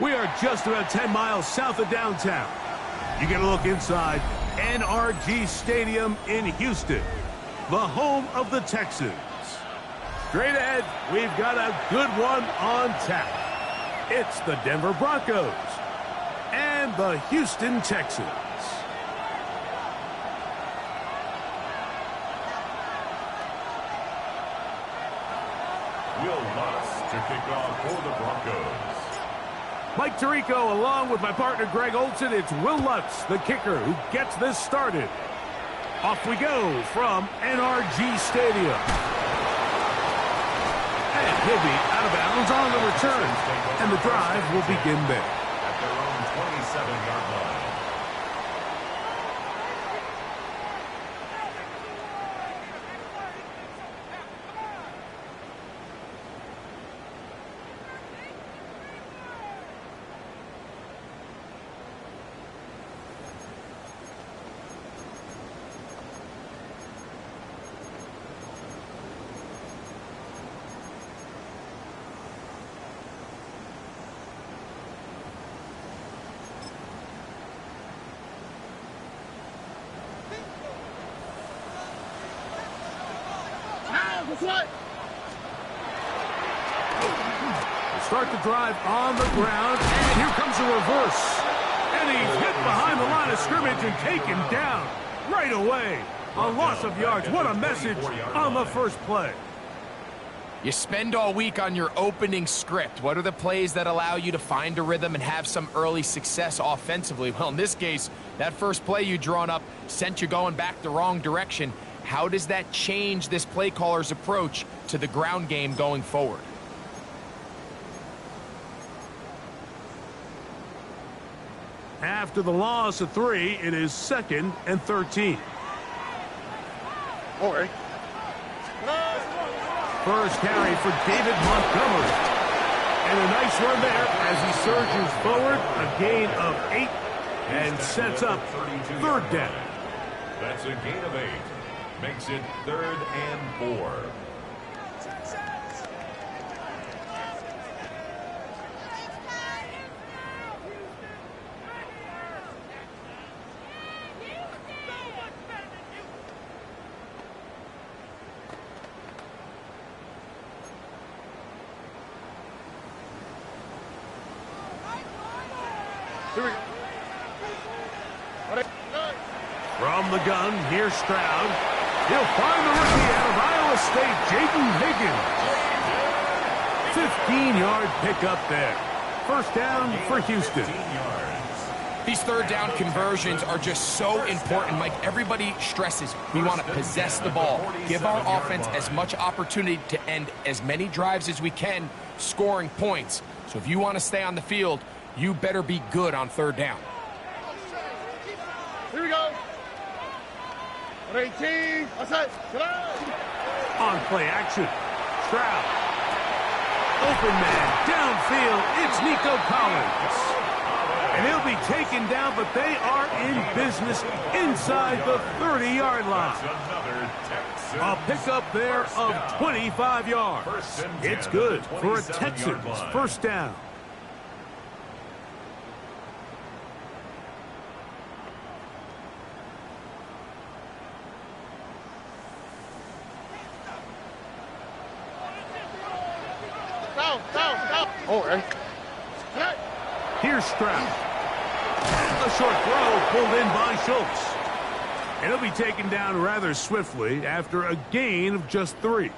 We are just about 10 miles south of downtown. You get a look inside NRG Stadium in Houston, the home of the Texans. Straight ahead, we've got a good one on tap. It's the Denver Broncos and the Houston Texans. Will Lutz to kick off for the Broncos. Mike Tirico along with my partner Greg Olson. It's Will Lutz, the kicker, who gets this started. Off we go from NRG Stadium. And he'll be out of bounds on the return. And the drive will begin there. At their own 27-yard line. Start the drive on the ground, and here comes a reverse. And he's hit behind the line of scrimmage and taken down right away. A loss of yards. What a message on the first play. You spend all week on your opening script. What are the plays that allow you to find a rhythm and have some early success offensively? Well, in this case, that first play you drawn up sent you going back the wrong direction. How does that change this play caller's approach to the ground game going forward? After the loss of 3, it is 2nd and 13. All right. First carry for David Montgomery. And a nice run there as he surges forward, a gain of 8, and sets up 3rd down. That's a gain of 8. Makes it 3rd and 4. From the gun, here's Stroud. He'll find the rookie out of Iowa State, Jaden Higgins. 15-yard pickup there. First down for Houston. These 3rd down conversions are just so important, Mike. Everybody stresses we want to possess the ball, give our offense as much opportunity to end as many drives as we can, scoring points. So if you want to stay on the field, you better be good on 3rd down. Here we go. 18. Outside. Come on. On play action, Stroud. Open man, downfield, it's Nico Collins. And he'll be taken down, but they are in business inside the 30-yard line. A pickup there of 25 yards. It's good for a Texans first down. Here's Stroud. A short throw pulled in by Schultz. And he'll be taken down rather swiftly after a gain of just 3.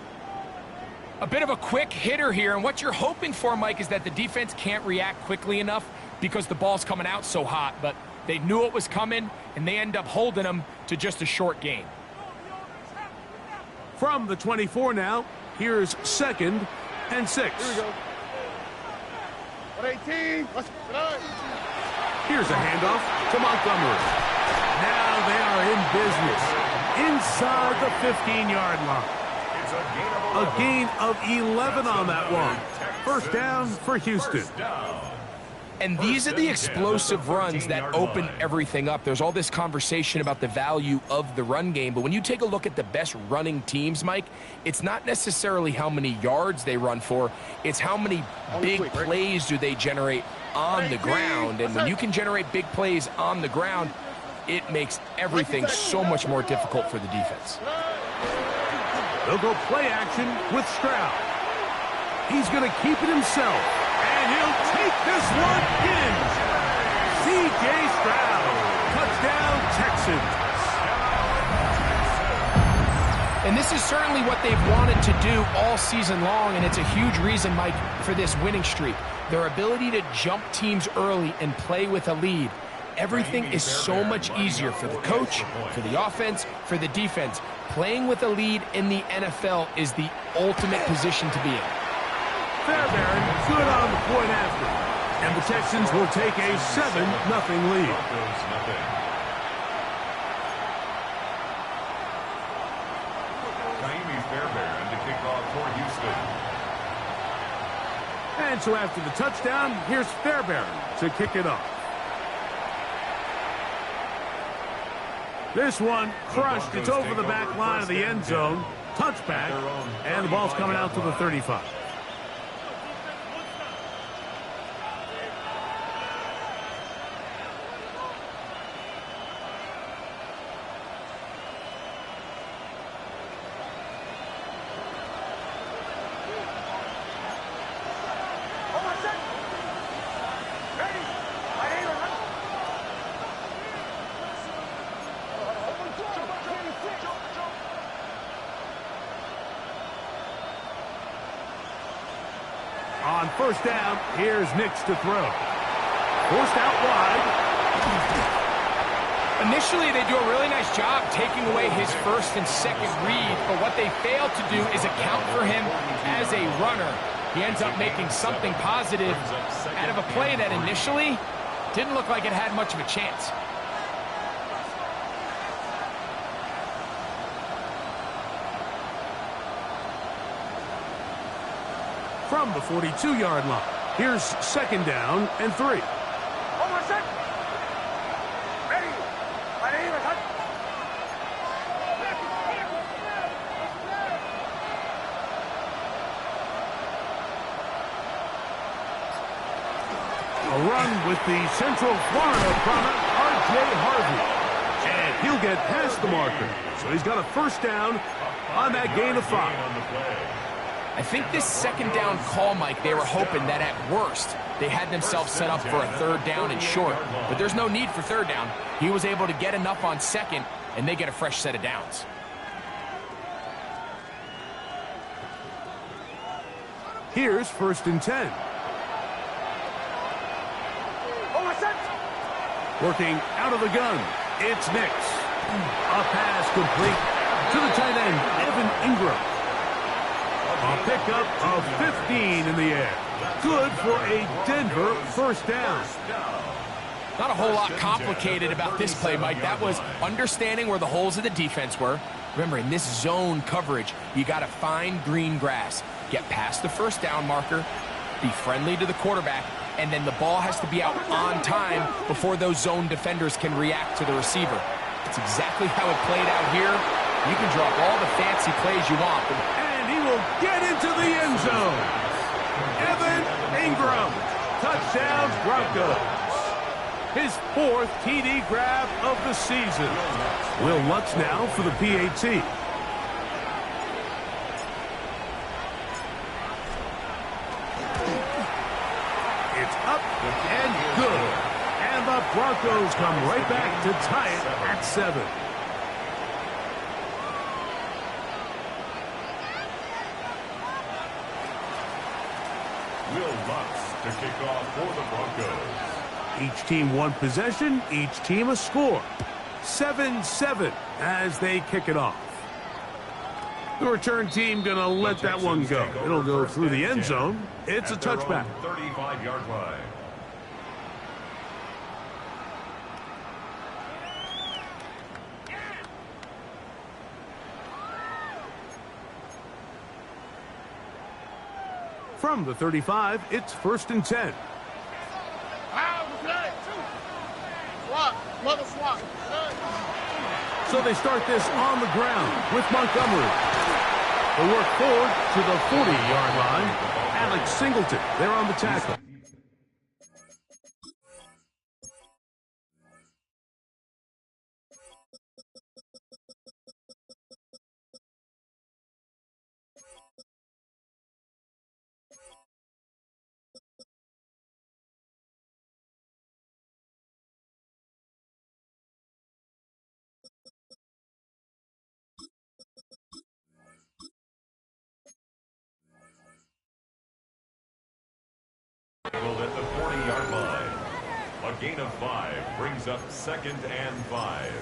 A bit of a quick hitter here, and what you're hoping for, Mike, is that the defense can't react quickly enough because the ball's coming out so hot, but they knew it was coming, and they end up holding them to just a short gain. From the 24 now, here's 2nd and 6. Here we go. 118. Let's go. Here's a handoff to Montgomery. Now they are in business inside the 15-yard line. A gain of 11 on that one. First down for Houston. And these are the explosive runs that open everything up. There's all this conversation about the value of the run game, but when you take a look at the best running teams, Mike, it's not necessarily how many yards they run for, it's how many big plays do they generate on the ground. And when you can generate big plays on the ground, it makes everything so much more difficult for the defense. They'll go play action with Stroud. He's going to keep it himself, and he'll take this one in. C.J. Stroud, touchdown Texans. And this is certainly what they've wanted to do all season long, and it's a huge reason, Mike, for this winning streak. Their ability to jump teams early and play with a lead. Everything is so much easier for the coach, for the offense, for the defense. Playing with a lead in the NFL is the ultimate position to be in. Fairbairn, good on the point after. And the Texans will take a 7-0 lead. Fairbairn to kick off for Houston. And so after the touchdown, here's Fairbairn to kick it off. This one crushed. It's over the back line of the end zone. Touchback. And the ball's coming out to the 35. On first down, here's Nix to throw. Forced out wide. Initially, they do a really nice job taking away his first and second read, but what they fail to do is account for him as a runner. He ends up making something positive out of a play that initially didn't look like it had much of a chance. From the 42-yard line, here's 2nd down and 3. A run with the Central Florida product, R.J. Harvey. And he'll get past the marker. So he's got a first down on that gain of 5. I think this 2nd down call, Mike, they were hoping that at worst they had themselves set up for a 3rd down and short. But there's no need for 3rd down. He was able to get enough on 2nd, and they get a fresh set of downs. Here's 1st and 10. Working out of the gun, it's Nix. A pass complete to the tight end, Evan Ingram. A pickup of 15 in the air. Good for a Denver first down. Not a whole lot complicated about this play, Mike. That was understanding where the holes of the defense were, Remember, in this zone coverage, you got to find green grass, get past the first down marker, be friendly to the quarterback, and then the ball has to be out on time before those zone defenders can react to the receiver. It's exactly how it played out here. You can drop all the fancy plays you want. And he will get into the end zone. Evan Ingram, touchdown Broncos. His 4th TD grab of the season. Will Lutz now for the PAT. It's up and good. And the Broncos come right back to tie it at 7. Will Lutz to kick off for the Broncos. Each team one possession, each team a score. 7-7 as they kick it off. The return team going to let that one go. It'll go through the end zone. It's a touchback. 35-yard line. From the 35, it's 1st and 10. So they start this on the ground with Montgomery. They work forward to the 40-yard line. Alex Singleton, they're on the tackle. At the 40-yard line. A gain of 5 brings up 2nd and 5.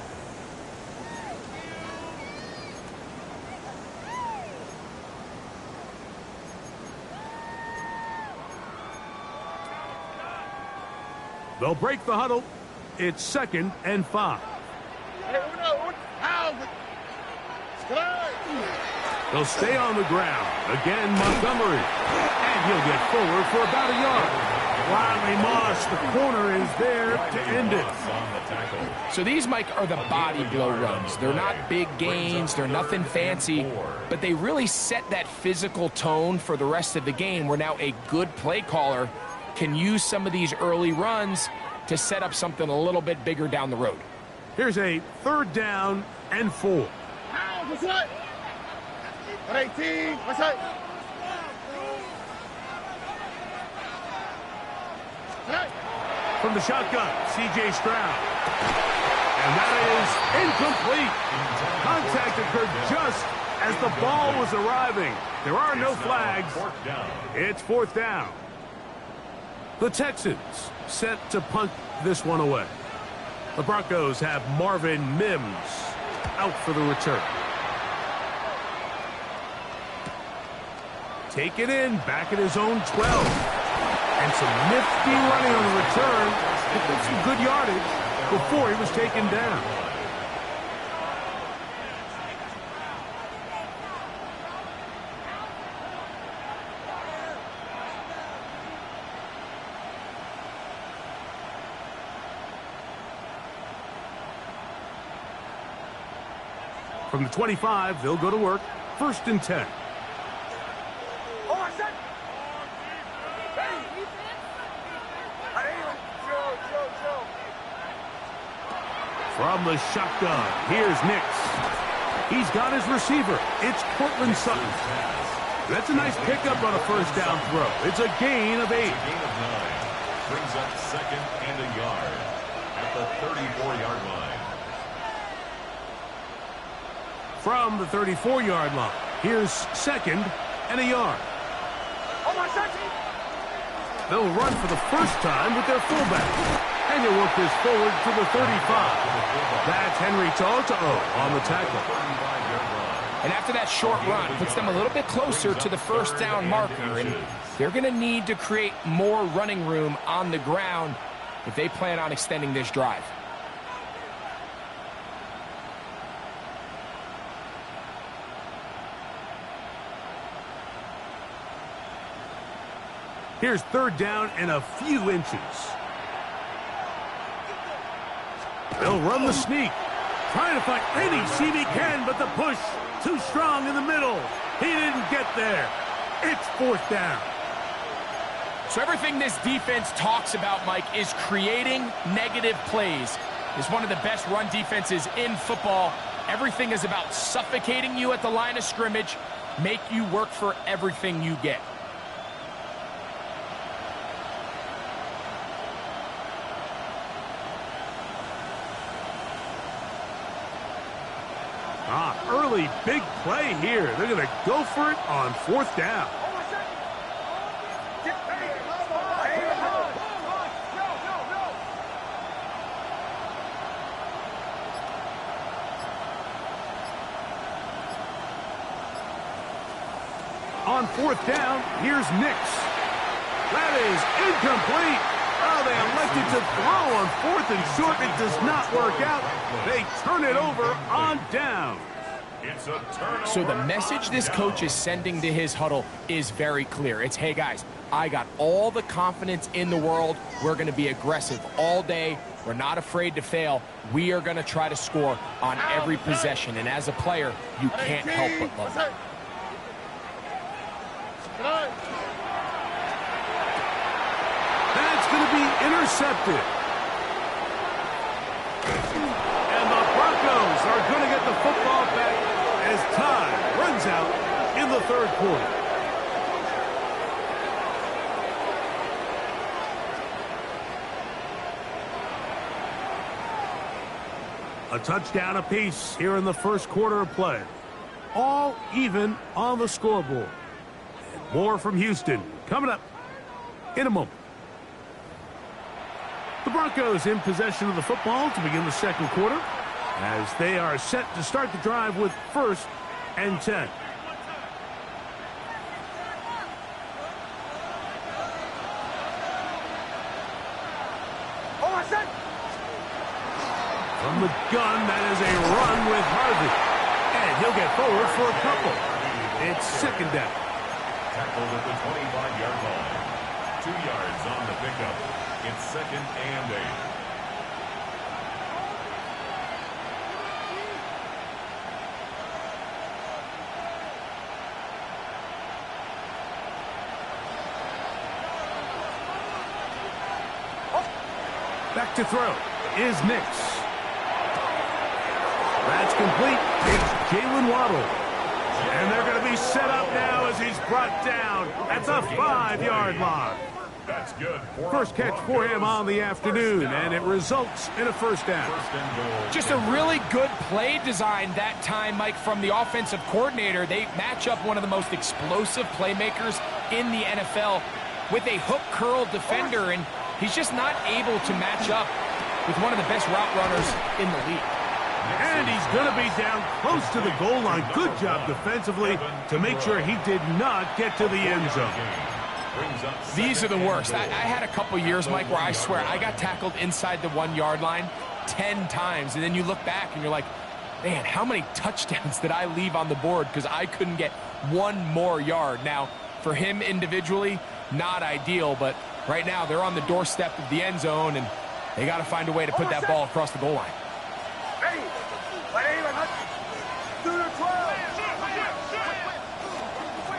They'll break the huddle. It's 2nd and 5. They'll stay on the ground. Again, Montgomery. And he'll get forward for about a yard. Riley Moss, the corner, is there to end it. So these, Mike, are the body blow runs. They're not big gains. They're nothing fancy. But they really set that physical tone for the rest of the game where now a good play caller can use some of these early runs to set up something a little bit bigger down the road. Here's a 3rd down and 4. What's up? 18. What's up? From the shotgun, C.J. Stroud. And that is incomplete. Contact occurred just as the ball was arriving. There are no flags. It's 4th down. The Texans set to punt this one away. The Broncos have Marvin Mims out for the return. Take it in, back at his own 12. And some nifty running on the return. Picked up some good yardage before he was taken down. From the 25, they'll go to work. 1st and 10. From the shotgun, here's Nix. He's got his receiver. It's Cortland Sutton. That's a nice pickup on a 1st down throw. It's a gain of 8. Gain of 9. Brings up 2nd and a yard at the 34-yard line. From the 34-yard line, here's 2nd and a yard. They'll run for the first time with their fullback. And he'll work this forward to the 35. That's Henry To'o on the tackle. And after that short run, puts them a little bit closer to the 1st down marker. And they're going to need to create more running room on the ground if they plan on extending this drive. Here's third down and a few inches. They'll run the sneak. Trying to find any seam he can, but the push too strong in the middle. He didn't get there. It's fourth down. So everything this defense talks about, Mike, is creating negative plays. It's one of the best run defenses in football. Everything is about suffocating you at the line of scrimmage, make you work for everything you get. Early big play here. They're going to go for it on fourth down. On fourth down, here's Nix. That is incomplete. Oh, they elected to throw on fourth and short. It does not work out. They turn it over on down. It's a turnover. So the message this coach is sending to his huddle is very clear. It's, hey, guys, I got all the confidence in the world. We're going to be aggressive all day. We're not afraid to fail. We are going to try to score on every possession. And as a player, you can't help but love it. That's going to be intercepted. And the Broncos are going to get the football back as time runs out in the third quarter. A touchdown apiece here in the first quarter of play. All even on the scoreboard. And more from Houston coming up in a moment. The Broncos in possession of the football to begin the second quarter as they are set to start the drive with first and 10. From the gun, that is a run with Harvey. And he'll get forward for a couple. It's second down. Tackled at the 25-yard line. 2 yards on the pickup. It's second and 8. Back to throw is Nix. That's complete. It's Jalen Waddle. And they're going to be set up now as he's brought down at the 5-yard line. That's good. First catch for him on the afternoon, and it results in a first down. Just a really good play design that time, Mike, from the offensive coordinator. They match up one of the most explosive playmakers in the NFL with a hook curl defender, and he's just not able to match up with one of the best route runners in the league. And he's going to be down close to the goal line. Good job defensively to make sure he did not get to the end zone. These are the worst. I had a couple years, Mike, where I swear I got tackled inside the 1-yard line 10 times. And then you look back and you're like, man, how many touchdowns did I leave on the board because I couldn't get one more yard? Now, for him individually, not ideal, but right now they're on the doorstep of the end zone, and they got to find a way to put that ball across the goal line.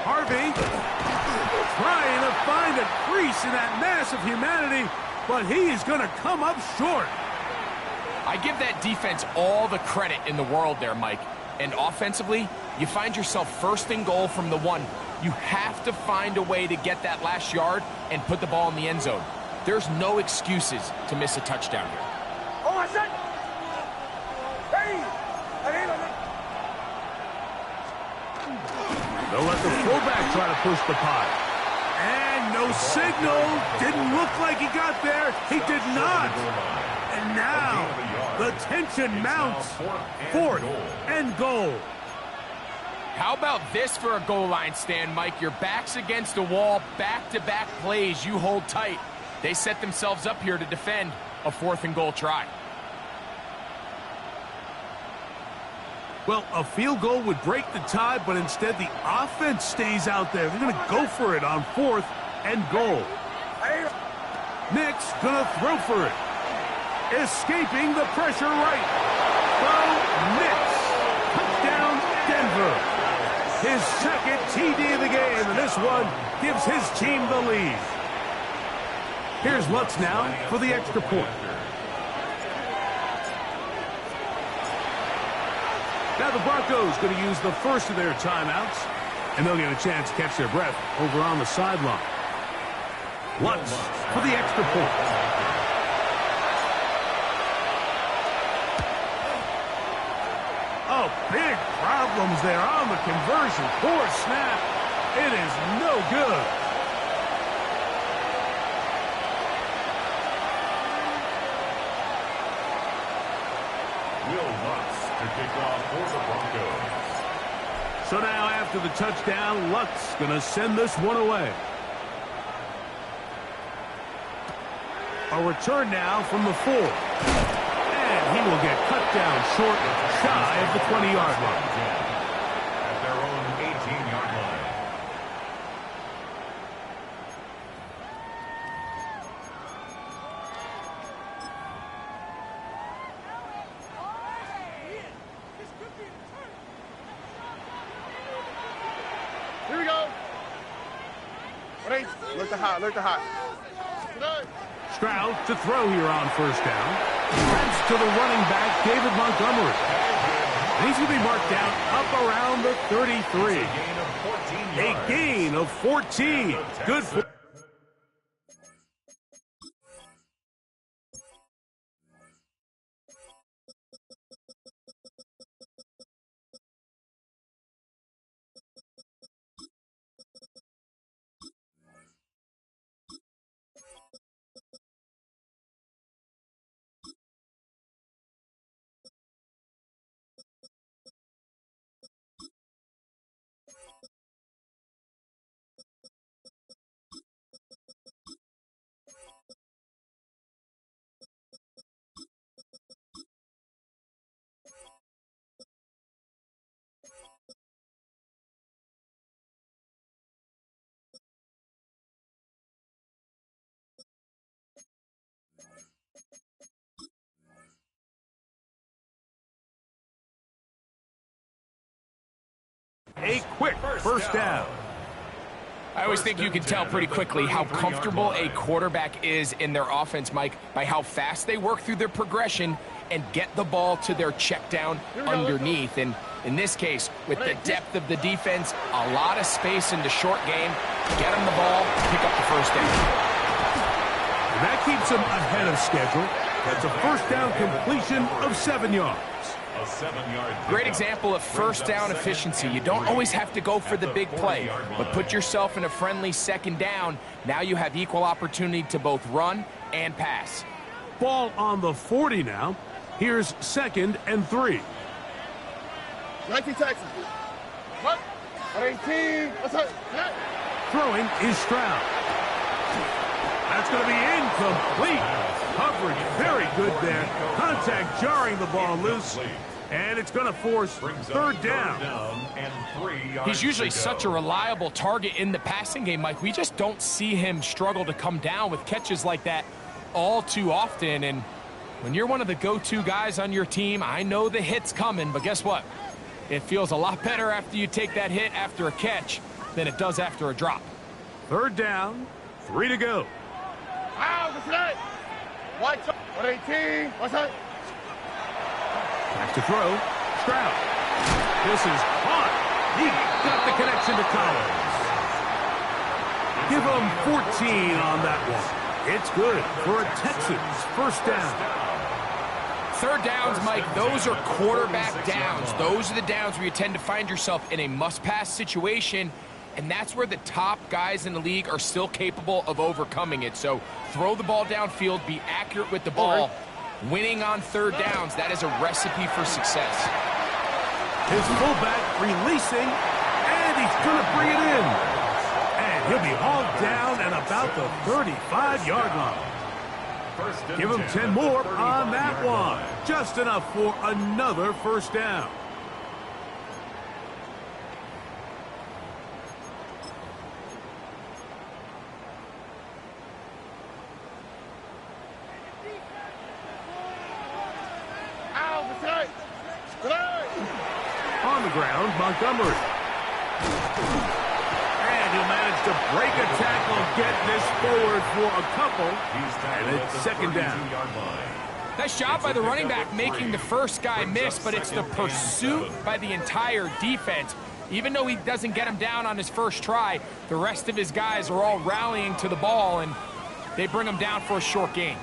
Harvey trying to find a crease in that mass of humanity, but he is going to come up short. I give that defense all the credit in the world there, Mike. And offensively, you find yourself first and goal from the 1. You have to find a way to get that last yard and put the ball in the end zone. There's no excuses to miss a touchdown here. They'll let the fullback try to push the pile. And no signal. Didn't look like he got there. He did not. And now the tension mounts. Fourth and goal. How about this for a goal line stand, Mike? Your back's against the wall, back-to-back plays. You hold tight. They set themselves up here to defend a 4th and goal try. Well, a field goal would break the tie, but instead the offense stays out there. They're going to go for it on 4th and goal. Nick's gonna throw for it. Escaping the pressure right. Throw, Nick's. Touchdown, Denver. His second TD of the game, and this one gives his team the lead. Here's Lutz now for the extra point. Now the Broncos going to use the first of their timeouts, and they'll get a chance to catch their breath over on the sideline. Lutz for the extra point. Oh, big problems there on the conversion. Poor snap. It is no good. Will Lutz to kick off for the Broncos. So now after the touchdown, Lutz going to send this one away. A return now from the 4. And he will get cut down short, shy of the 20-yard line. At their own 18-yard line. Here we go. Look the hot, look the hot. Stroud to throw here on first down. Sends to the running back, David Montgomery. And he's going to be marked down up around the 33. A gain of 14. Good for... A quick first down. I always think you can tell pretty quickly how comfortable a quarterback is in their offense, Mike, by how fast they work through their progression and get the ball to their check down underneath. And in this case, with the depth of the defense, a lot of space in the short game, get them the ball, pick up the first down. And that keeps them ahead of schedule. That's a first down completion of 7 yards. A 7-yard. Great example of first down efficiency. You don't always have to go for the big play, but put yourself in a friendly second down. Now you have equal opportunity to both run and pass. Ball on the 40 now. Here's 2nd and 3. 19 Texas. What? 18. What's up? Throwing is Stroud. That's going to be incomplete. Coverage very good there. Contact jarring the ball loose. And it's going to force third down. He's usually such a reliable target in the passing game, Mike. We just don't see him struggle to come down with catches like that all too often. And when you're one of the go-to guys on your team, I know the hit's coming, but guess what? It feels a lot better after you take that hit after a catch than it does after a drop. Third down, 3 to go. Wow, what's that? 118. What's that? Back to throw. Stroud. This is hot. He got the connection to Collins. Give him 14 on that one. It's good for a Texans first down. Third downs, Mike, those are quarterback downs. Those are the downs where you tend to find yourself in a must-pass situation, and that's where the top guys in the league are still capable of overcoming it. So throw the ball downfield, be accurate with the ball. Winning on third downs, that is a recipe for success. His fullback releasing, and he's going to bring it in. And he'll be hauled down at about the 35-yard line. Give him 10 more on that one. Just enough for another first down. Tonight. Tonight. On the ground, Montgomery. And he'll manage to break a tackle, get this forward for a couple, and it's second down. Nice job by the running back making the first guy miss, but it's the pursuit by the entire defense. Even though he doesn't get him down on his first try, the rest of his guys are all rallying to the ball, and they bring him down for a short gain.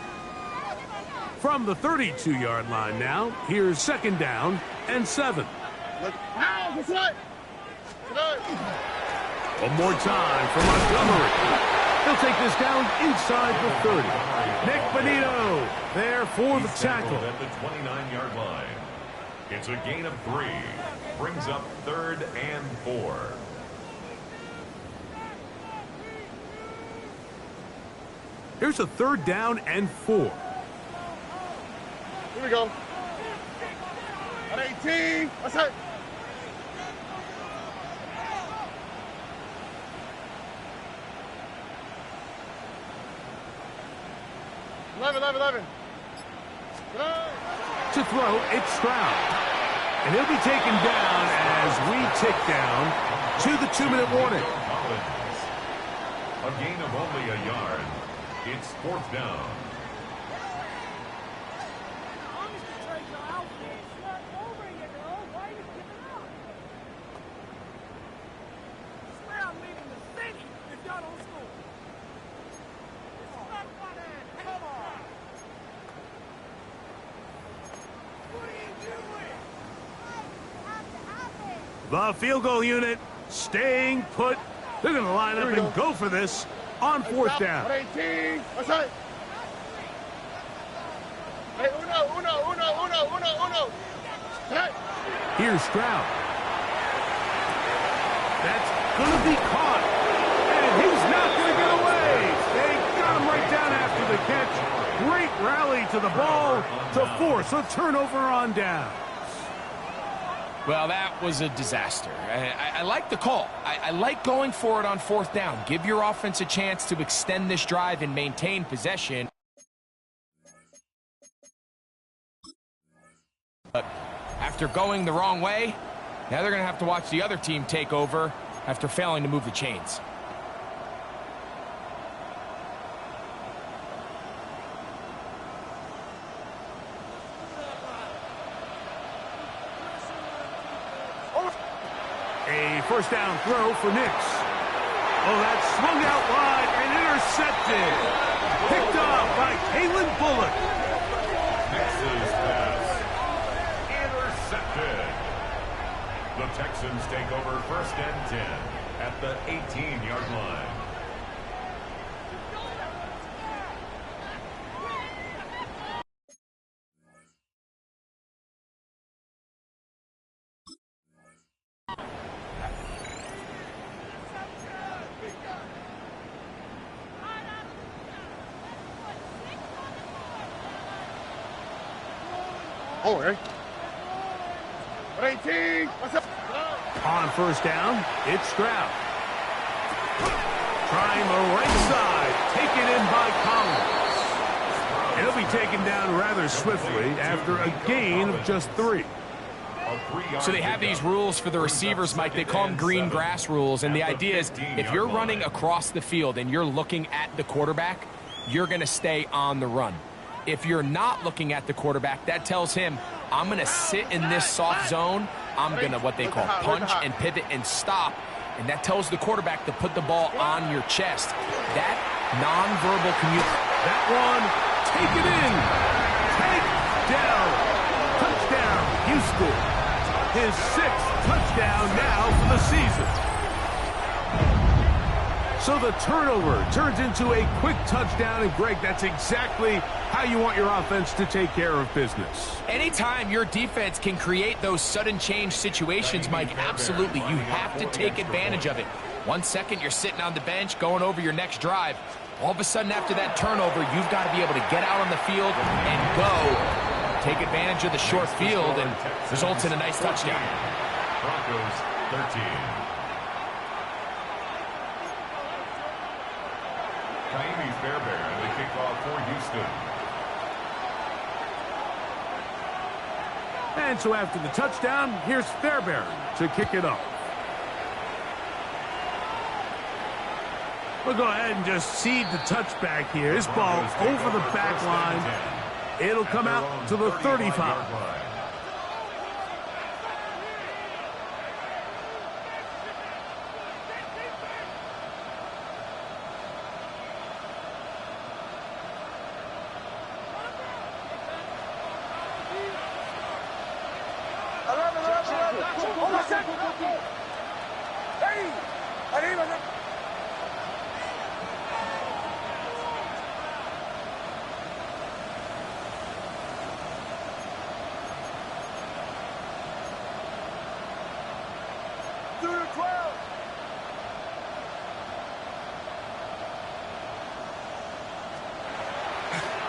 From the 32-yard line now, here's second down and 7. One more time for Montgomery. He'll take this down inside the 30. Nick Bonito there for the tackle. At the 29-yard line. It's a gain of 3. Brings up 3rd and 4. Here's a 3rd down and 4. Here we go. At 18. What's that? Eleven. To throw, it's Stroud. And he'll be taken down as we tick down to the 2-minute warning. A gain of only a yard. It's 4th down. The field goal unit staying put. They're going to line up and go for this on 4th down. 18. What's that? Hey, uno. Hey. Here's Stroud. That's going to be caught. And he's not going to get away. They got him right down after the catch. Great rally to the ball to force a turnover on down. Well, that was a disaster. I like the call. I like going for it on 4th down. Give your offense a chance to extend this drive and maintain possession. But after going the wrong way, now they're going to have to watch the other team take over after failing to move the chains. A first down throw for Nix. Oh, that's swung out wide and intercepted. Picked off by Kalen Bullock. Nix's pass. Intercepted. The Texans take over 1st and 10 at the 18-yard line. Oh, hey. 18. What's up? On 1st down, it's Stroud. Trying the right side. Taken in by Collins. He'll be taken down rather swiftly after a gain of just 3. So they have these rules for the receivers, Mike. They call them green grass rules. And the idea is if you're running across the field and you're looking at the quarterback, you're going to stay on the run. If you're not looking at the quarterback, that tells him, I'm going to sit in this soft zone. I'm going to what they call punch and pivot and stop. And that tells the quarterback to put the ball on your chest. That nonverbal communication. That one, take it in. Take down. Touchdown, Houston. His 6th touchdown now for the season. So the turnover turns into a quick touchdown. And, Greg, that's exactly how you want your offense to take care of business. Anytime your defense can create those sudden change situations, Mike, absolutely. You have to take advantage of it. 1 second, you're sitting on the bench going over your next drive. All of a sudden, after that turnover, you've got to be able to get out on the field and go. Take advantage of the short field and results in a nice touchdown. Broncos 13. Kaimi Fairbairn, the kickoff for Houston. And so after the touchdown, here's Fairbairn to kick it off. We'll go ahead and just cede the touchback here. This ball over the back line. It'll come out to the 35.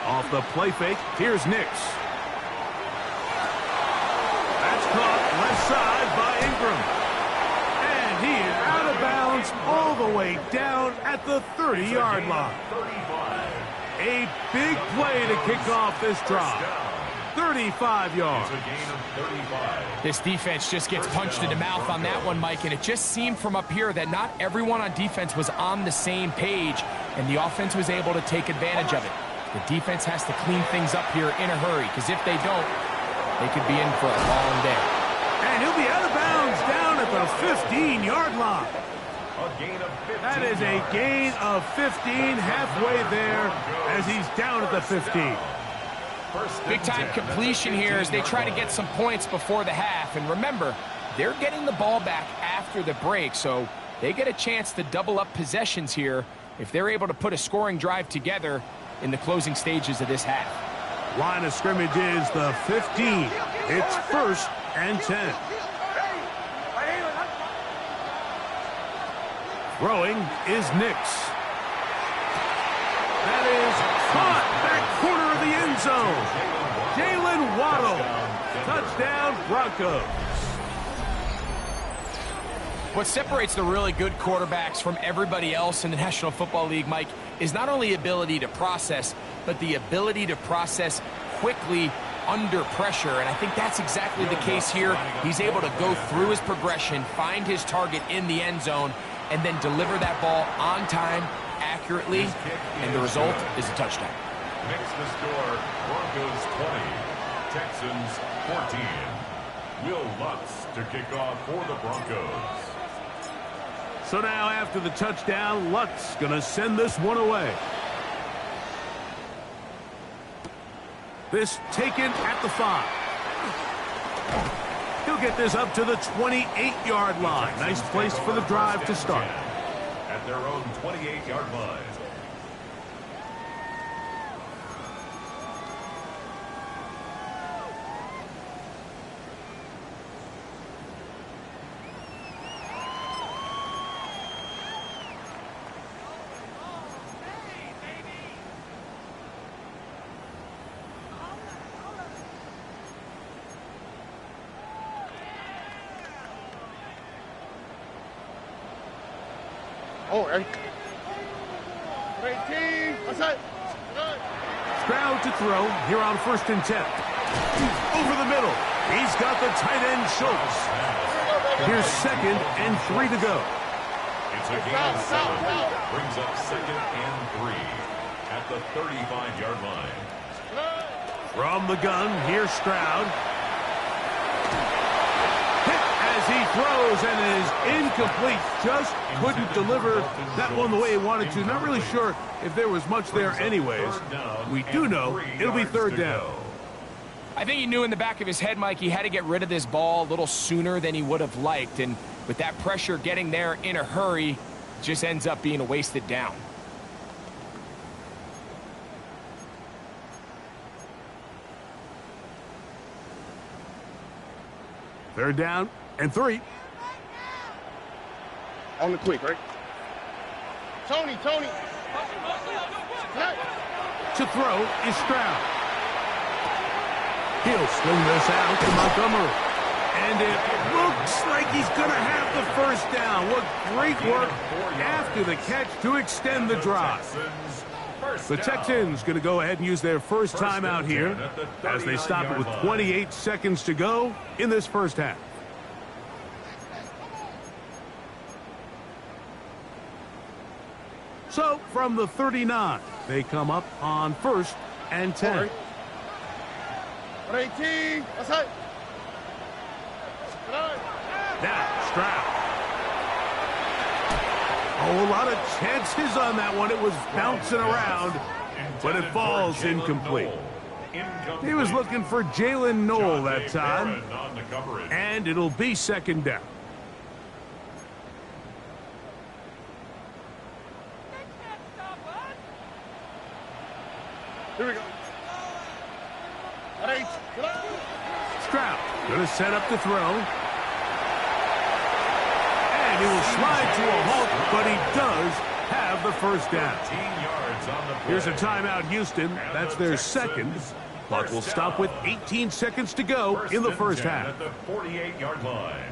Off the play fake, here's Nix. That's caught left side by Ingram. And he is out of bounds all the way down at the 30-yard line. A big play to kick off this drive. 35 yards. This defense just gets punched in the mouth on that one, Mike, and it just seemed from up here that not everyone on defense was on the same page, and the offense was able to take advantage of it. The defense has to clean things up here in a hurry, because if they don't, they could be in for a long day. And he'll be out of bounds down at the 15-yard line. That is a gain of 15 halfway there as he's down at the 15. Big-time completion here as they try to get some points before the half. And remember, they're getting the ball back after the break, so they get a chance to double up possessions here if they're able to put a scoring drive together in the closing stages of this half. Line of scrimmage is the 15. It's 1st and 10. Throwing is Nix. That is caught back corner of the end zone. Jalen Waddle. Touchdown Broncos. What separates the really good quarterbacks from everybody else in the National Football League, Mike, is not only ability to process, but the ability to process quickly under pressure. And I think that's exactly the case here. He's able to go through his progression, find his target in the end zone, and then deliver that ball on time, accurately, and the result is a touchdown. Next the score, Broncos 20, Texans 14. Will Lutz to kick off for the Broncos. So now after the touchdown, Lutz going to send this one away. This taken at the 5. He'll get this up to the 28-yard line. Nice place for the drive to start. At their own 28-yard line. Oh, 18. What's that? Stroud to throw here on 1st and 10. Over the middle. He's got the tight end Schultz. Here's 2nd and 3 to go. It's a gain of 7. Brings up 2nd and 3 at the 35-yard line. From the gun, here's Stroud. As he throws and is incomplete. Just couldn't deliver that one the way he wanted to. Not really sure if there was much there anyways. We do know it'll be 3rd down. I think he knew in the back of his head, Mike, he had to get rid of this ball a little sooner than he would have liked. And with that pressure getting there in a hurry, it just ends up being a wasted down. Third down and 3. On the quick, right? Tony. To throw is Stroud. He'll sling this out to Montgomery. And it looks like he's going to have the 1st down. What great work after the catch to extend the drive. The Texans going to go ahead and use their first timeout here as they stop it with 28 seconds to go in this first half. So from the 39, they come up on 1st and 10. 18. Outside. Now Stroud. Oh, a lot of chances on that one. It was bouncing around, but it falls incomplete. He was looking for Jalen Noel that time, and it'll be second down. Here we go. Stroud going to set up the throw. And he will slide to a halt, but he does have the first down. Here's a timeout, Houston. That's their second. Clock will stop with 18 seconds to go in the first half. At the 48-yard line.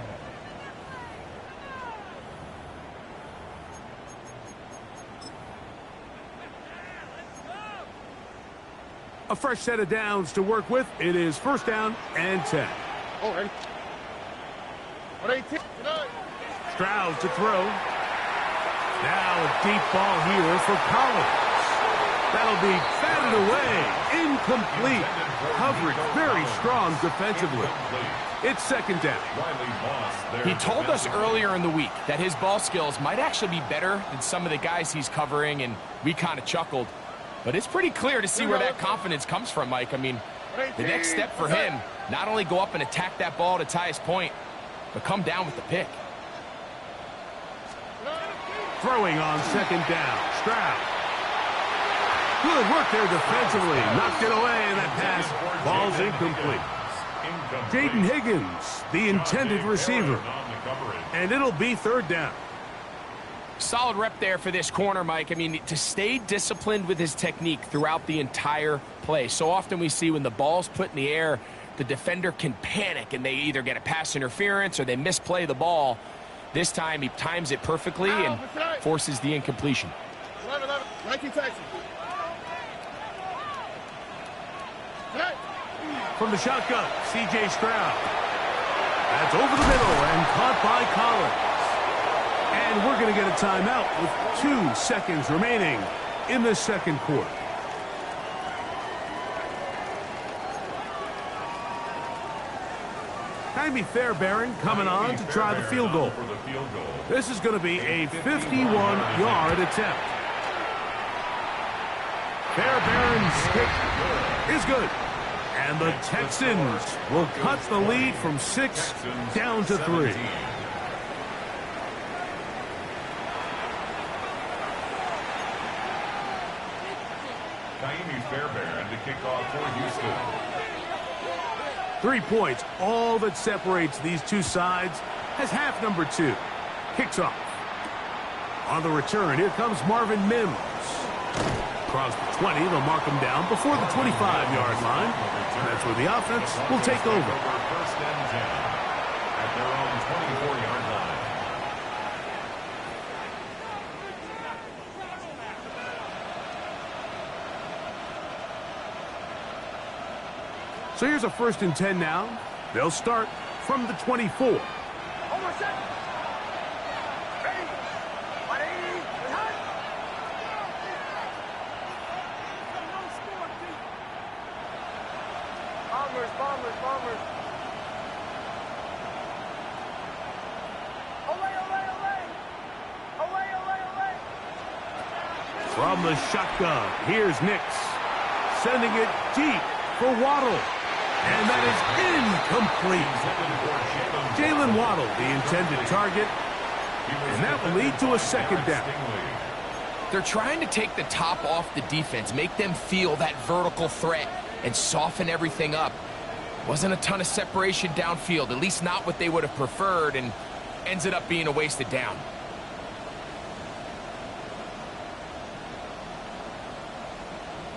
A fresh set of downs to work with. It is first down and 10. Oh, ready. 18. Stroud to throw. Now a deep ball here for Collins. That'll be batted away. Incomplete. Coverage very strong defensively. It's second down. He told us earlier in the week that his ball skills might actually be better than some of the guys he's covering, and we kind of chuckled. But it's pretty clear to see where that confidence comes from, Mike. I mean, the next step for him, not only go up and attack that ball to tie his point, but come down with the pick. Throwing on second down. Stroud. Good work there defensively. Knocked it away, and that pass ball's incomplete. Jaden Higgins, the intended receiver. And it'll be third down. Solid rep there for this corner, Mike. I mean, to stay disciplined with his technique throughout the entire play. So often we see when the ball's put in the air, the defender can panic, and they either get a pass interference or they misplay the ball. This time he times it perfectly and forces the incompletion. 19 Texans. From the shotgun, C.J. Stroud. That's over the middle and caught by Collins. And we're going to get a timeout with 2 seconds remaining in the second quarter. Jaime Fairbairn coming on to try the field goal. This is going to be a 51-yard attempt. Fairbairn's kick is good. And the Texans will cut the lead from 6 down to 3. Jaime Fairbairn to kick off for Houston. 3 points, all that separates these two sides, as half number 2 kicks off. On the return, here comes Marvin Mims. Across the 20, they'll mark him down before the 25-yard line. That's where the offense will take over. First and 10 at their own 24-yard line. So here's a first and 10 now. They'll start from the 24. Bombers. From the shotgun, here's Nix. Sending it deep for Waddle. And that is incomplete. Jalen Waddle, the intended target. And that will lead to a second down. They're trying to take the top off the defense, make them feel that vertical threat, and soften everything up. Wasn't a ton of separation downfield, at least not what they would have preferred, and ends it up being a wasted down.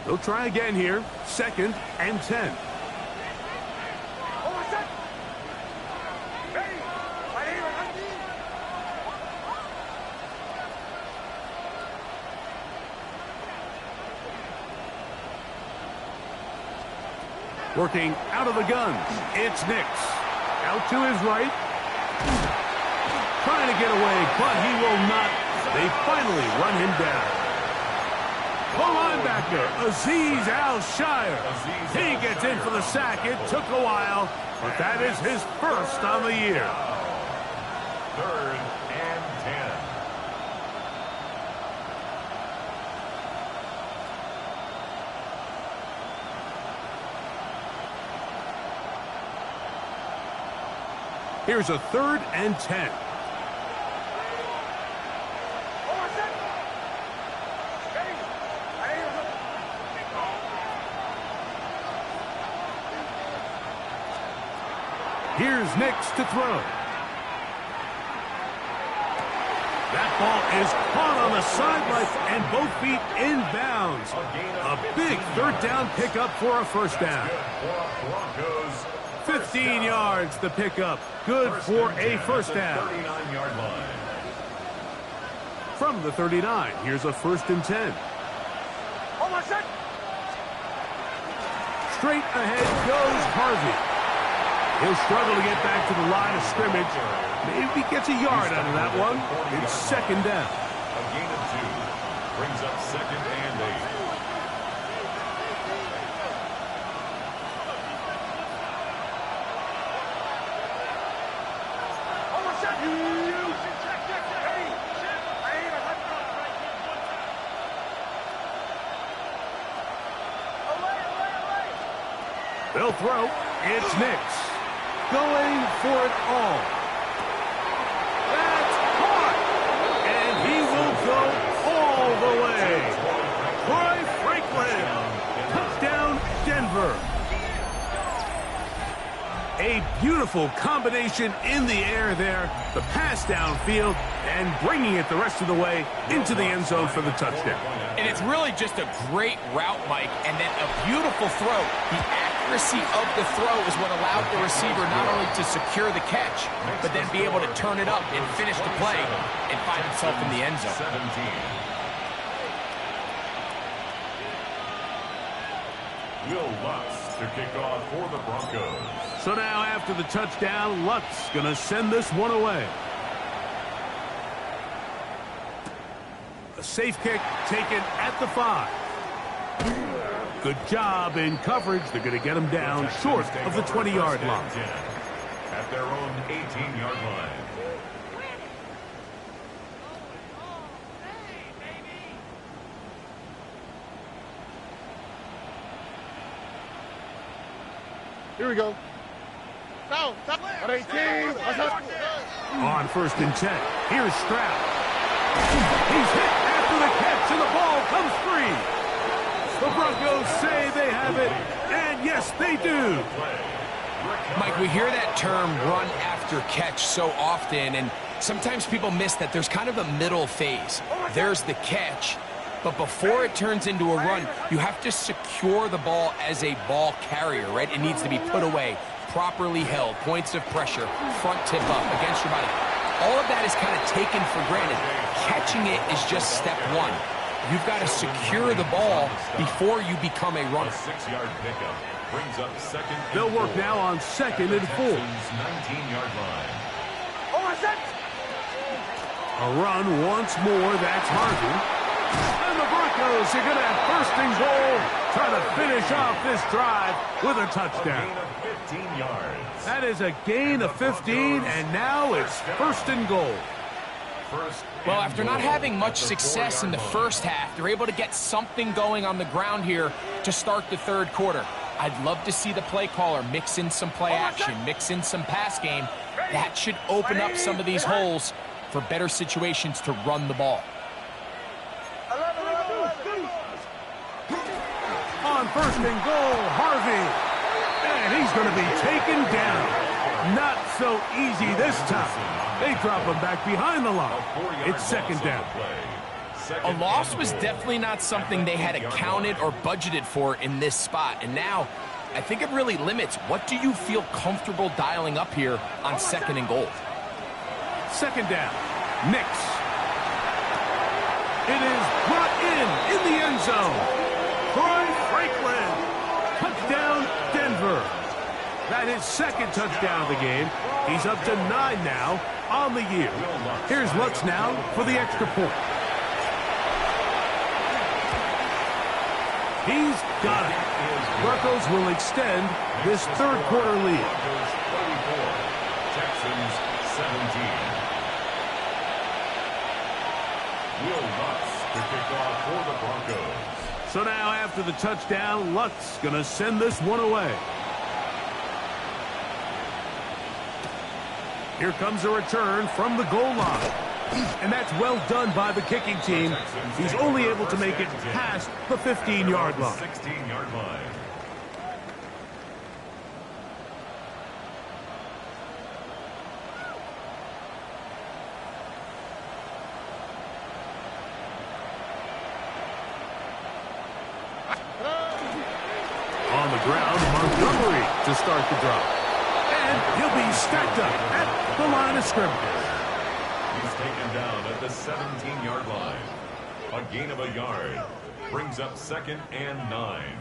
They'll try again here. Second and 10. Working out of the gun, it's Nix. Out to his right. Trying to get away, but he will not. They finally run him down. The linebacker, Azeez Al-Shire. He gets in for the sack. It took a while, but that is his first on the year. 3rd and 10. Here's a 3rd and 10. Here's Nix to throw. That ball is caught on the sideline and both feet inbounds. A big 3rd down pickup for a first down. 15 yards the pickup. Good for a first down. 39-yard line. From the 39, here's a 1st and 10. Straight ahead goes Harvey. He'll struggle to get back to the line of scrimmage. Maybe gets a yard out of that one. It's 2nd down. A gain of 2. Brings up 2nd and 8. They'll throw. It's Nix. Going for it all. That's caught. And he will go all the way. Troy Franklin. Touchdown, Denver. A beautiful combination in the air there. The pass downfield and bringing it the rest of the way into the end zone for the touchdown. And it's really just a great route, Mike, and then a beautiful throw. The accuracy of the throw is what allowed the receiver not only to secure the catch, but then be able to turn it up and finish the play and find himself in the end zone. 17. Will Lutz to kick off for the Broncos. So now after the touchdown, Lutz going to send this one away. A safe kick taken at the 5. Good job in coverage. They're going to get him down short of the 20-yard line. At their own 18-yard line. Here we go. Down. At 18. On 1st and 10. Here's Stroud. He's hit after the catch, and the ball comes free. The Broncos say they have it, and yes, they do. Mike, we hear that term run after catch so often, and sometimes people miss that there's kind of a middle phase. There's the catch, but before it turns into a run, you have to secure the ball as a ball carrier, right? It needs to be put away, properly held, points of pressure, front tip up against your body. All of that is kind of taken for granted. Catching it is just step one. You've got to secure the ball before you become a runner. 6-yard pickup brings up 2nd. They'll work now on 2nd and 4. 19-yard line. A run once more. That's Harvey. And the Broncos are going to have 1st and goal, trying to finish off this drive with a touchdown. A gain of 15 yards. That is a gain of 15, and now it's 1st and goal. Well, after not having much success in the first half, they're able to get something going on the ground here to start the 3rd quarter. I'd love to see the play caller mix in some play action, mix in some pass game. That should open up some of these holes for better situations to run the ball. On 1st and goal, Harvey. And he's going to be taken down. Not so easy this time. They drop him back behind the line. It's 2nd down. A loss was definitely not something they had accounted or budgeted for in this spot. And now, I think it really limits. What do you feel comfortable dialing up here on 2nd and goal? 2nd down. Nix. It is brought in the end zone. Troy Franklin. Touchdown, Denver. That is second touchdown of the game. He's up to 9 now on the year. Here's Lutz now for the extra point. He's got it. Broncos will extend this third quarter lead. Texans 17. Will Lutz to kick off for the Broncos. So now after the touchdown, Lutz going to send this one away. Here comes a return from the goal line. And that's well done by the kicking team. He's only able to make it past the 15-yard line. 16-yard line. On the ground, Montgomery to start the drive. And he'll be stacked up at the line of scrimmage. He's taken down at the 17-yard line. A gain of a yard. Brings up 2nd and 9.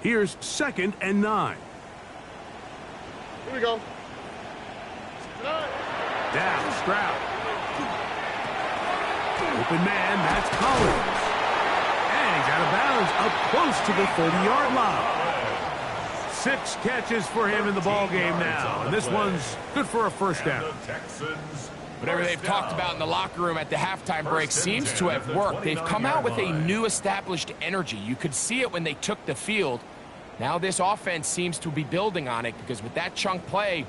Here's 2nd and 9. Here we go. Down, Stroud. Open man, that's Collins. And he's out of bounds up close to the 30-yard line. 6 catches for him in the ball game now. And this one's good for a first down. Whatever they've talked about in the locker room at the halftime break seems to have worked. They've come out with a new established energy. You could see it when they took the field. Now this offense seems to be building on it because with that chunk play,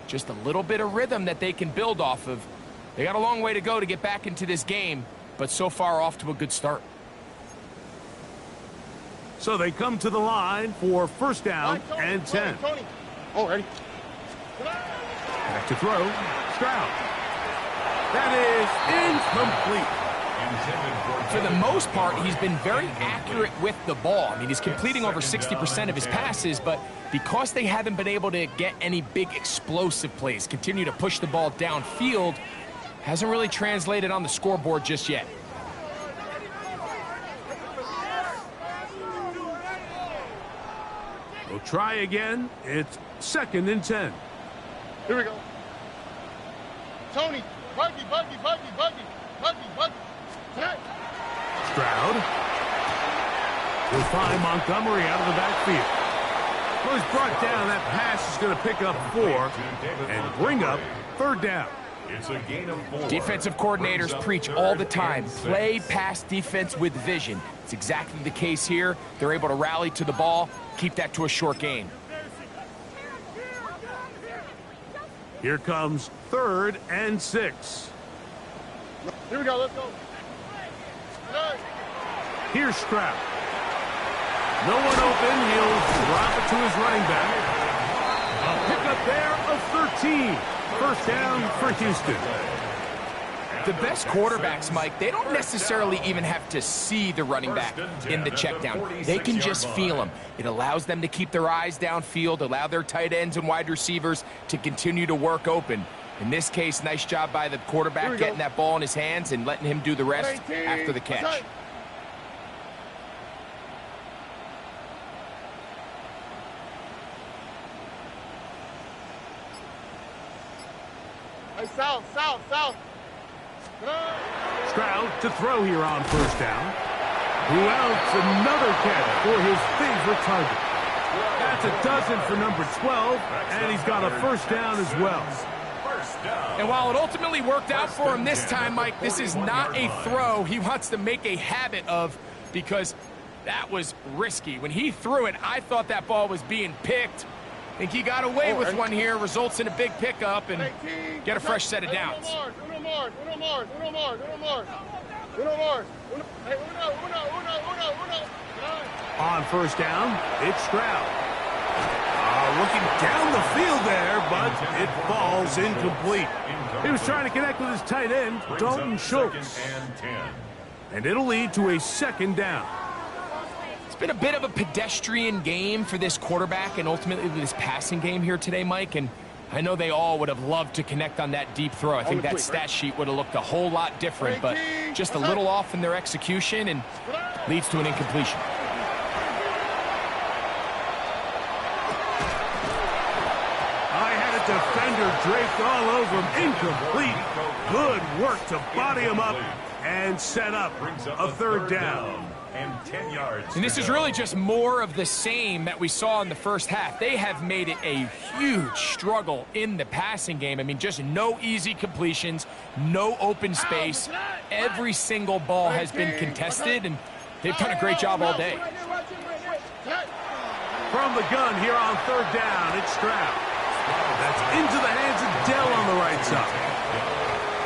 just a little bit of rhythm that they can build off of. They got a long way to go to get back into this game, but so far off to a good start. So they come to the line for first down and 10. Oh, ready. Back to throw. Stroud. That is incomplete. For the most part, he's been very accurate with the ball. I mean, he's completing over 60% of his passes, but because they haven't been able to get any big explosive plays, continue to push the ball downfield, hasn't really translated on the scoreboard just yet. We'll try again. It's 2nd and 10. Here we go. Tony, buggy. Stroud will find Montgomery out of the backfield. Well, he's brought down. That pass is going to pick up 4 and bring up third down. It's a gain of 4. Defensive coordinators preach all the time, play pass defense with vision. It's exactly the case here. They're able to rally to the ball, keep that to a short gain. Here comes 3rd and 6. Here we go, let's go. Here's Stroud. No one open. He'll drop it to his running back. A pickup there of 13. First down for Houston. The best quarterbacks, Mike, they don't necessarily even have to see the running back in the check down. They can just feel him. It allows them to keep their eyes downfield, allow their tight ends and wide receivers to continue to work open. In this case, nice job by the quarterback getting that ball in his hands and letting him do the rest after the catch. Hey, south. Stroud to throw here on first down. Who else? Another catch for his favorite target. That's a dozen for number 12, and he's got a first down as well. And while it ultimately worked out for him this time, Mike, this is not a throw he wants to make a habit of because that was risky. When he threw it, I thought that ball was being picked. I think he got away with one here, results in a big pickup and get a fresh set of downs. On first down, it's Stroud. Looking down the field there, but it falls incomplete. He was trying to connect with his tight end, Dalton Schultz. And it'll lead to a second down. It's been a bit of a pedestrian game for this quarterback and ultimately this passing game here today, Mike. And I know they all would have loved to connect on that deep throw. I think that stat sheet would have looked a whole lot different, but just a little off in their execution and leads to an incompletion. I had a defender draped all over him. Incomplete. Good work to body him up and set up a third down. And 10 yards. And this is really just more of the same that we saw in the first half. They have made it a huge struggle in the passing game. I mean, just no easy completions, no open space. Every single ball has been contested, and they've done a great job all day. From the gun here on third down, it's Stroud. That's into the hands of Dell on the right side.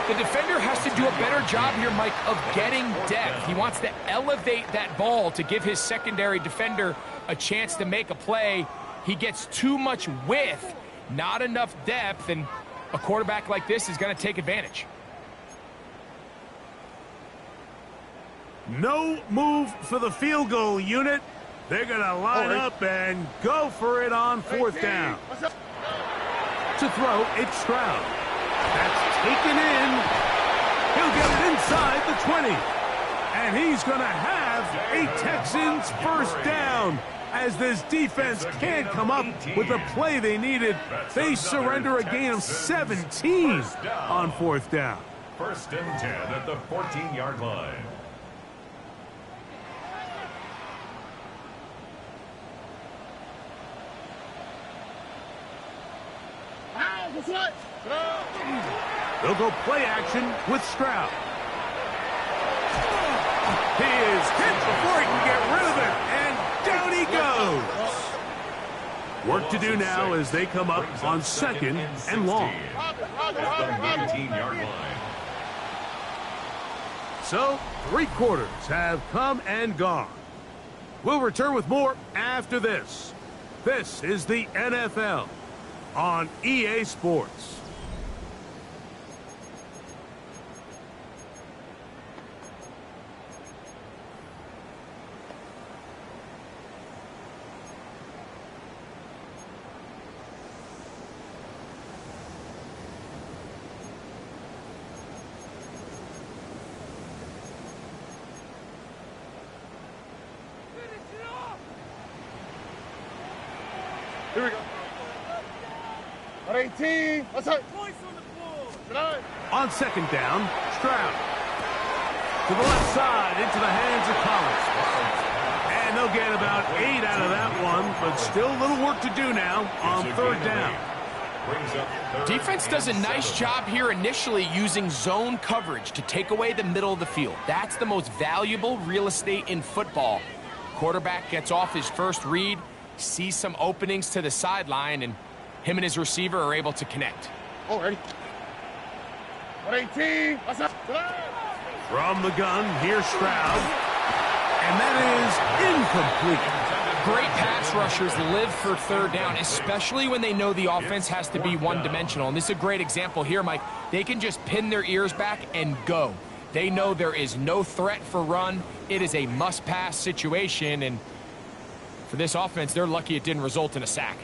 The defender has to do a better job here, Mike, of getting depth. He wants to elevate that ball to give his secondary defender a chance to make a play. He gets too much width, not enough depth, and a quarterback like this is going to take advantage. No move for the field goal unit. They're going to line up and go for it on fourth down. To throw, it's Stroud. That's taken in. He'll get it inside the 20. And he's going to have a Texans first down. As this defense can't come up with the play they needed, they surrender a gain of 17 on fourth down. First and 10 at the 14-yard line. They'll go play action with Stroud. He is hit before he can get rid of it, and down he goes. Work to do now as they come up on second and long. At the 19-yard line. So, 3 quarters have come and gone. We'll return with more after this. This is the NFL on EA Sports. Here we go. On 18. Let's hit. On second down, Stroud. To the left side, into the hands of Collins. And they'll get about 8 out of that one, but still a little work to do now on third down. Defense does a nice job here initially using zone coverage to take away the middle of the field. That's the most valuable real estate in football. Quarterback gets off his first read, sees some openings to the sideline, and him and his receiver are able to connect. Oh, ready. 118. What's up? From the gun, here's Stroud. And that is incomplete. Great pass rushers live for third down, especially when they know the offense has to be one-dimensional. And this is a great example here, Mike. They can just pin their ears back and go. They know there is no threat for run. It is a must-pass situation, and for this offense, they're lucky it didn't result in a sack.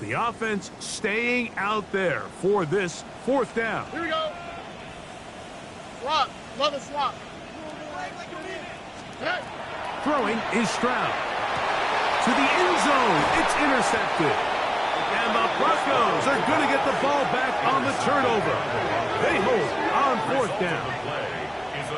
The offense staying out there for this fourth down. Here we go. Swap. Love a swap. Hey. Throwing is Stroud. To the end zone. It's intercepted. And the Broncos are going to get the ball back on the turnover. They hold on fourth down.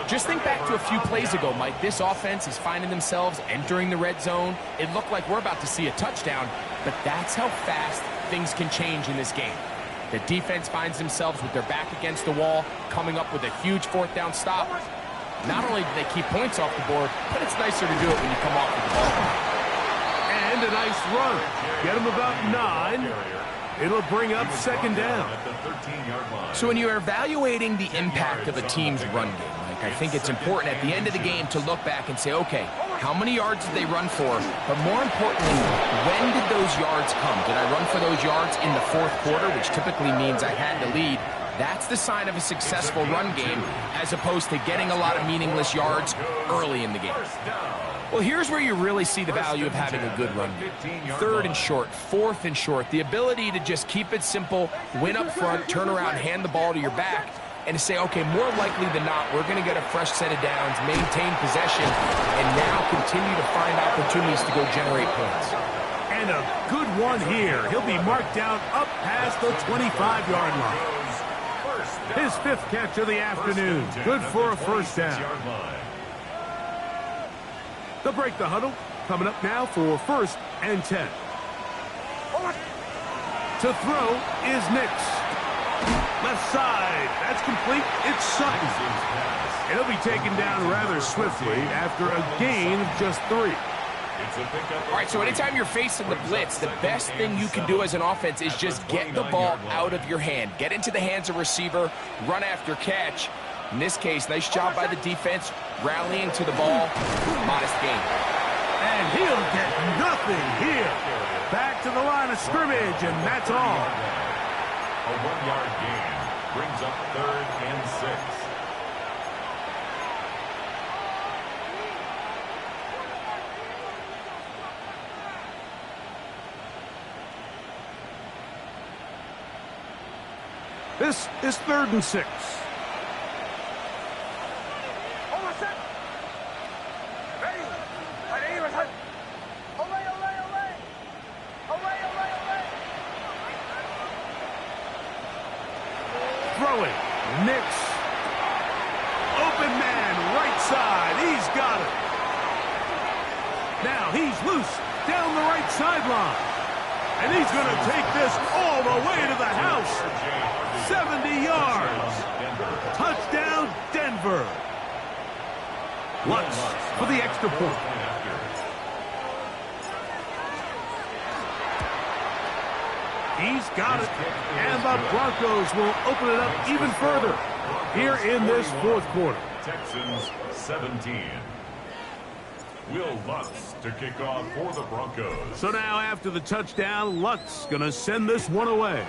Just think back to a few plays ago, Mike. This offense is finding themselves entering the red zone. It looked like we're about to see a touchdown, but that's how fast things can change in this game. The defense finds themselves with their back against the wall, coming up with a huge fourth down stop. Not only do they keep points off the board, but it's nicer to do it when you come off with the ball. And a nice run. Get them about 9. It'll bring up second down. So when you're evaluating the impact of a team's run game, Mike, I think it's important at the end of the game to look back and say, okay, how many yards did they run for? But more importantly, when did those yards come? Did I run for those yards in the fourth quarter, which typically means I had to lead? That's the sign of a successful run game, as opposed to getting a lot of meaningless yards early in the game. Well, here's where you really see the value of having a good run game. Third and short, fourth and short. The ability to just keep it simple, win up front, turn around, hand the ball to your back, and to say, okay, more likely than not, we're going to get a fresh set of downs, maintain possession, and now continue to find opportunities to go generate points. And a good one here. He'll be marked down up past the 25-yard line. His 5th catch of the afternoon. Good for a first down. They'll break the huddle. Coming up now for 1st and 10. To throw is Nix. Left side. That's complete. It's Sutton. It'll be taken down rather swiftly after a gain of just 3. All right, so anytime you're facing the blitz, the best thing you can do as an offense is just get the ball out of your hand. Get into the hands of receiver, run after catch. In this case, nice job by the defense, rallying to the ball. Modest gain. And he'll get nothing here. Back to the line of scrimmage, and that's all. A 1-yard gain brings up 3rd and 6. This is 3rd and 6. Throwing. Nix. Open man, right side. He's got it. Now he's loose down the right sideline. And he's going to take this all the way to the house. 70 yards. Touchdown, Denver. Lutz for the extra point. He's got it. And the Broncos will open it up even further here in this 4th quarter. Texans 17. Will Lutz to kick off for the Broncos. So now after the touchdown, Lutz going to send this one away.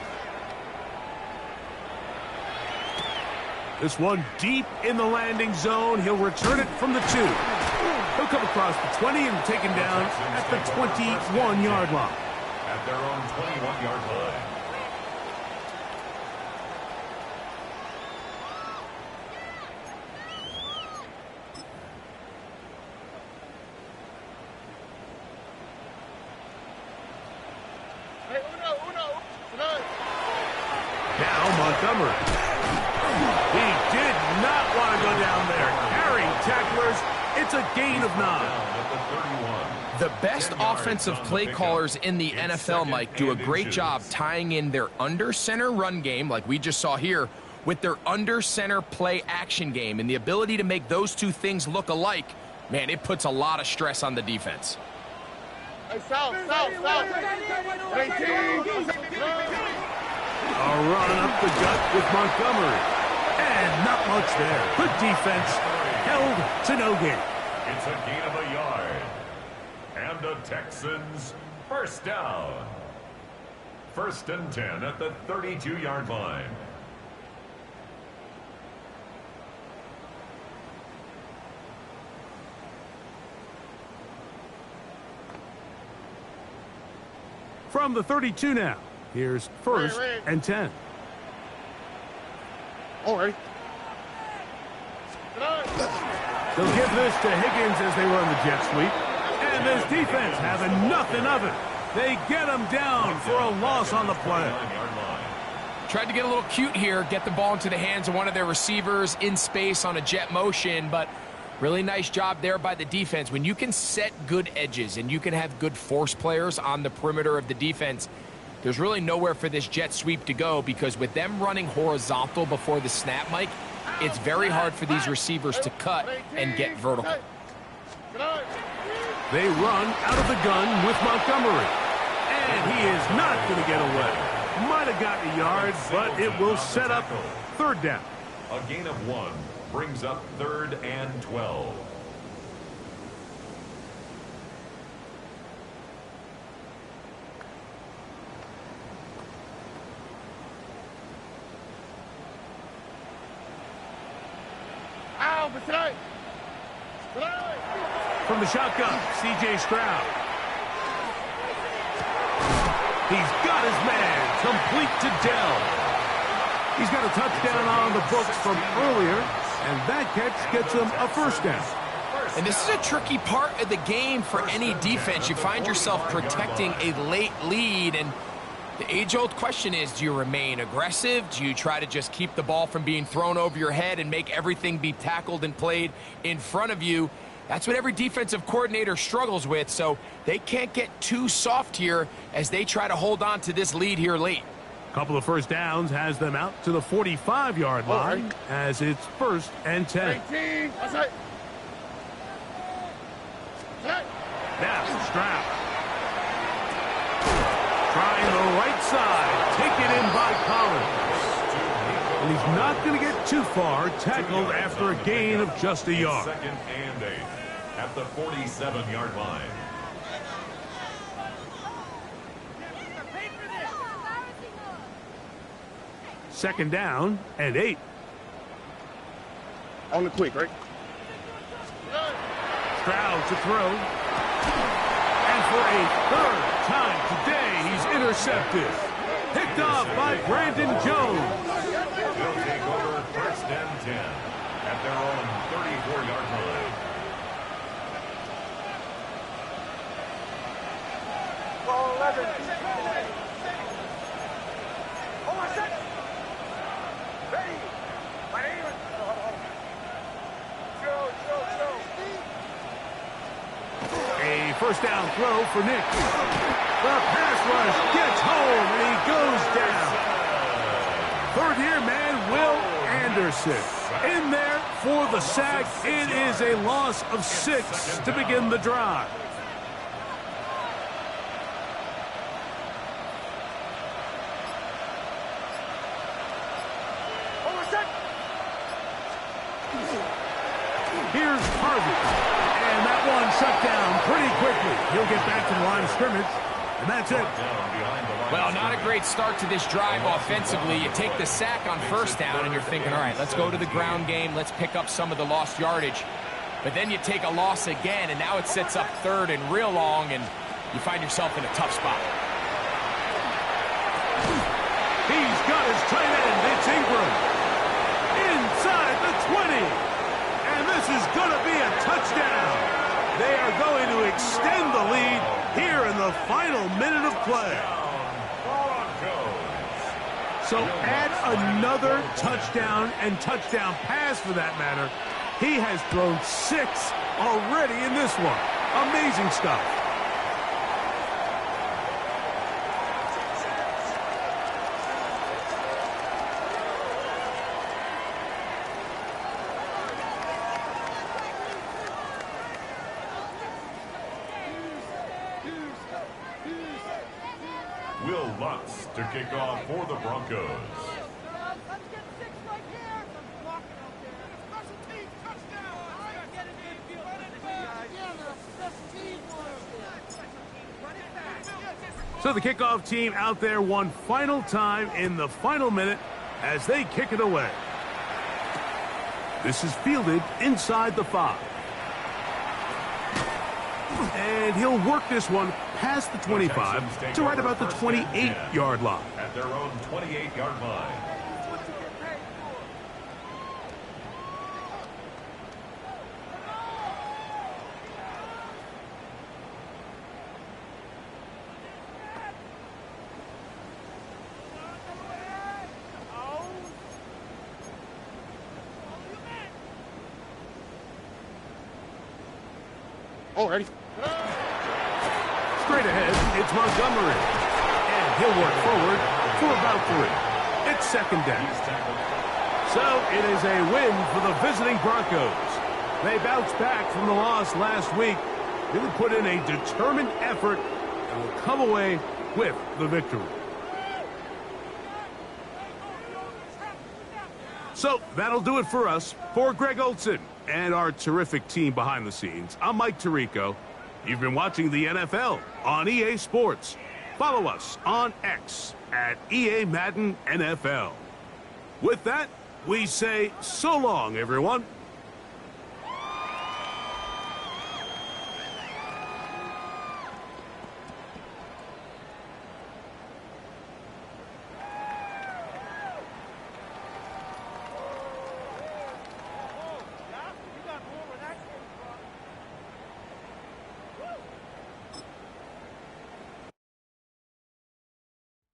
This one deep in the landing zone. He'll return it from the 2. He'll come across the 20 and taken down at the 21-yard line. At their own 21-yard line. Now Montgomery. He did not want to go down there. Carrying tacklers. It's a gain of 9. The best offensive play callers in the NFL, Mike, do a great job tying in their under-center run game, like we just saw here, with their under-center play action game. And the ability to make those two things look alike, man, it puts a lot of stress on the defense. Hey, south. A run up the gut with Montgomery. And not much there. Good defense. Held to no gain. It's a gain of a yard. And the Texans first down. 1st and 10 at the 32-yard line. From the 32 now. Here's 1st and 10. All right. They'll give this to Higgins as they run the jet sweep. And this defense having nothing of it. They get him down for a loss on the play. Tried to get a little cute here, get the ball into the hands of one of their receivers in space on a jet motion, but really nice job there by the defense. When you can set good edges and you can have good force players on the perimeter of the defense, there's really nowhere for this jet sweep to go, because with them running horizontal before the snap, Mike, it's very hard for these receivers to cut and get vertical. They run out of the gun with Montgomery. And he is not going to get away. Might have gotten a yard, but it will set up 3rd down. A gain of 1 brings up 3rd and 12. from the shotgun, C.J. Stroud. He's got his man, complete to Dell. He's got a touchdown on the books from earlier, and that catch gets him a first down. And this is a tricky part of the game for any defense. You find yourself protecting a late lead, and the age-old question is, do you remain aggressive? Do you try to just keep the ball from being thrown over your head and make everything be tackled and played in front of you? That's what every defensive coordinator struggles with, so they can't get too soft here as they try to hold on to this lead here late. Couple of first downs has them out to the 45-yard line as it's 1st and 10. 18. Now, Stroud. Trying the right side. Taken in by Collins. And he's not going to get too far. Tackled after a gain of just a yard. 2nd and 8 at the 47-yard line. Second down and 8. On the quick, right? Stroud to throw. And for a 3rd time today, he's intercepted. Picked off by Brandon Jones. They'll take over 1st and 10 at their own 34-yard line. Ball 11. Ready. My name is... Joe. A first down throw for Nick. The pass rush gets home and he goes down. 3rd-year man Will Anderson in there for the sack. It is a loss of 6 to begin the drive. Here's Harvey. And that one shut down pretty quickly. He'll get back to the line of scrimmage, and that's it. Well, not a great start to this drive offensively. You take the sack on 1st down, and you're thinking, all right, let's go to the ground game. Let's pick up some of the lost yardage. But then you take a loss again, and now it sets up 3rd and real long, and you find yourself in a tough spot. He's got his tight end. It's Ingram. Inside the 20. And this is going to be a touchdown. They are going to extend the lead here in the final minute of play. So add another touchdown and touchdown pass for that matter. He has thrown 6 already in this one. Amazing stuff. Will Lutz to kick off for the Broncos. So the kickoff team out there one final time in the final minute as they kick it away. This is fielded inside the 5. And he'll work this one past the 25 to right about the 28-yard line. At their own 28-yard line. Oh, ready? Straight ahead, it's Montgomery. And he'll work forward for about 3. It's 2nd down. So it is a win for the visiting Broncos. They bounced back from the loss last week. Really put in a determined effort and will come away with the victory. So that'll do it for us. For Greg Olson and our terrific team behind the scenes, I'm Mike Tirico. You've been watching the NFL on EA Sports. Follow us on X at EA Madden NFL. With that, we say so long, everyone.